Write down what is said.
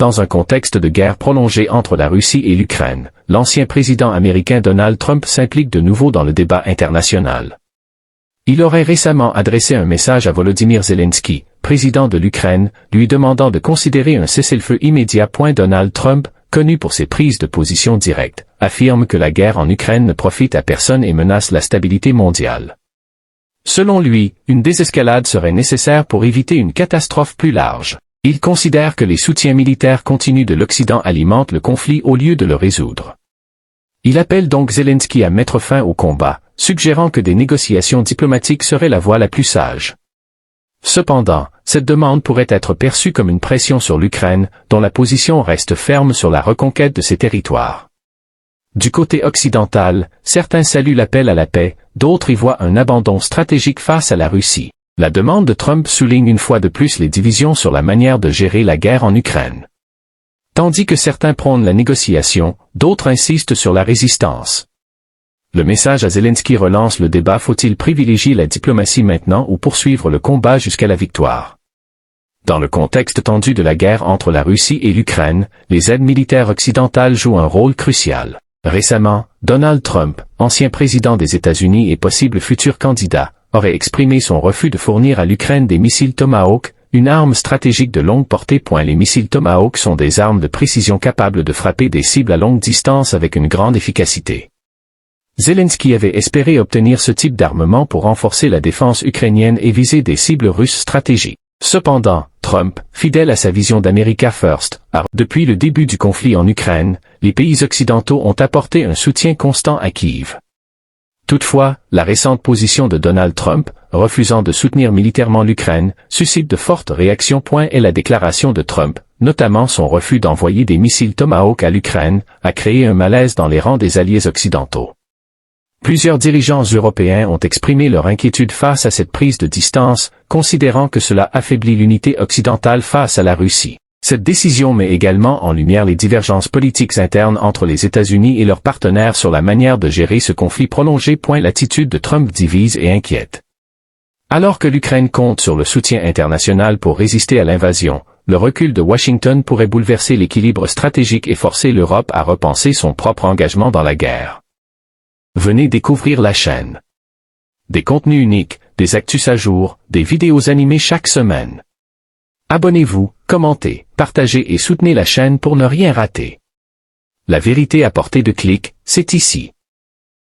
Dans un contexte de guerre prolongée entre la Russie et l'Ukraine, l'ancien président américain Donald Trump s'implique de nouveau dans le débat international. Il aurait récemment adressé un message à Volodymyr Zelensky, président de l'Ukraine, lui demandant de considérer un cessez-le-feu immédiat. Donald Trump, connu pour ses prises de position directes, affirme que la guerre en Ukraine ne profite à personne et menace la stabilité mondiale. Selon lui, une désescalade serait nécessaire pour éviter une catastrophe plus large. Il considère que les soutiens militaires continus de l'Occident alimentent le conflit au lieu de le résoudre. Il appelle donc Zelensky à mettre fin au combat, suggérant que des négociations diplomatiques seraient la voie la plus sage. Cependant, cette demande pourrait être perçue comme une pression sur l'Ukraine, dont la position reste ferme sur la reconquête de ses territoires. Du côté occidental, certains saluent l'appel à la paix, d'autres y voient un abandon stratégique face à la Russie. La demande de Trump souligne une fois de plus les divisions sur la manière de gérer la guerre en Ukraine. Tandis que certains prônent la négociation, d'autres insistent sur la résistance. Le message à Zelensky relance le débat: faut-il privilégier la diplomatie maintenant ou poursuivre le combat jusqu'à la victoire? Dans le contexte tendu de la guerre entre la Russie et l'Ukraine, les aides militaires occidentales jouent un rôle crucial. Récemment, Donald Trump, ancien président des États-Unis et possible futur candidat, aurait exprimé son refus de fournir à l'Ukraine des missiles Tomahawk, une arme stratégique de longue portée. Les missiles Tomahawk sont des armes de précision capables de frapper des cibles à longue distance avec une grande efficacité. Zelensky avait espéré obtenir ce type d'armement pour renforcer la défense ukrainienne et viser des cibles russes stratégiques. Cependant, Trump, fidèle à sa vision d'America First, depuis le début du conflit en Ukraine, les pays occidentaux ont apporté un soutien constant à Kiev. Toutefois, la récente position de Donald Trump, refusant de soutenir militairement l'Ukraine, suscite de fortes réactions. Et la déclaration de Trump, notamment son refus d'envoyer des missiles Tomahawk à l'Ukraine, a créé un malaise dans les rangs des alliés occidentaux. Plusieurs dirigeants européens ont exprimé leur inquiétude face à cette prise de distance, considérant que cela affaiblit l'unité occidentale face à la Russie. Cette décision met également en lumière les divergences politiques internes entre les États-Unis et leurs partenaires sur la manière de gérer ce conflit prolongé. L'attitude de Trump divise et inquiète. Alors que l'Ukraine compte sur le soutien international pour résister à l'invasion, le recul de Washington pourrait bouleverser l'équilibre stratégique et forcer l'Europe à repenser son propre engagement dans la guerre. Venez découvrir la chaîne. Des contenus uniques, des actus à jour, des vidéos animées chaque semaine. Abonnez-vous, commentez, partagez et soutenez la chaîne pour ne rien rater. La vérité à portée de clic, c'est ici.